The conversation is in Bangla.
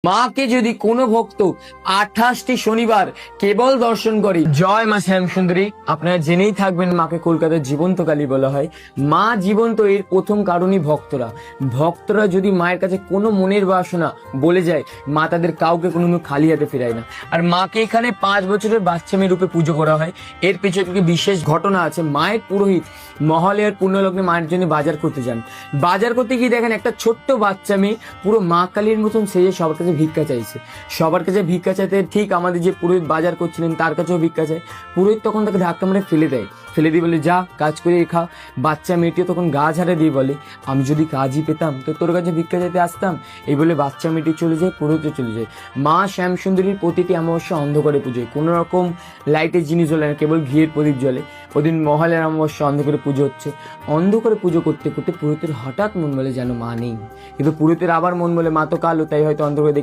মাকে যদি কোনো ভক্ত 28টি শনিবার কেবল দর্শন করে, জয় মা শ্যামসুন্দরী। আপনারা জেনেই থাকবেন মাকে কলকাতার জীবন্ত কালী বলা হয়। মা জীবন্ত এর প্রথম কারণই ভক্তরা যদি মায়ের কাছে কোনো মনের বাসনা বলে যায়, মা তাদের কাউকে কোনো খালি হাতে ফেরায় না। আর মাকে এখানে 5 বছরের বাচ্চা মেয়ে রূপে পুজো করা হয়। এর পেছনে একটি বিশেষ ঘটনা আছে। মায়ের পুরোহিত মহালয়ার পুণ্যলগ্নে মায়ের জন্য বাজার করতে যান। বাজার করতে গিয়ে দেখেন একটা ছোট্ট বাচ্চা মেয়ে পুরো মা কালীর মতন সেজে সবার কাছে ভিক্ষা চাইছে। সবার কাছে ভিক্ষা চাইতে ঠিক আমাদের যে পুরোহিত বাজার করছিলেন তার কাছেও ভিক্ষা চায়। পুরোহিত তখন তাকে ধাক্কা মেরে ফেলে দিয়ে বলে, যা কাজ করে খা। বাচ্চা মেয়েটিও তখন গা ঝাড়ে দিয়ে বলে, আমি যদি কাজই পেতাম তো তোর কাছে ভিক্ষা চাইতে আসতাম। এই বলে বাচ্চা মেয়েটি চলে যায়, পুরোহিত চলে যায়। মা শ্যামসুন্দরীর প্রতিটি অমাবস্যা অন্ধকারে পুজো, কোনো রকম লাইটের জিনিস জ্বলে না, কেবল ঘিয়ের প্রদীপ জ্বলে। ওদিন মহালয়ার অমাবস্যা অন্ধকারে পুজো হচ্ছে। অন্ধকারে পুজো করতে করতে পুরোহিতের হঠাৎ মন বলে যেন মা নেই, কিন্তু পুরোহিতের আবার মন বলে মা তো কালো, তাই হয়তো অন্ধকারে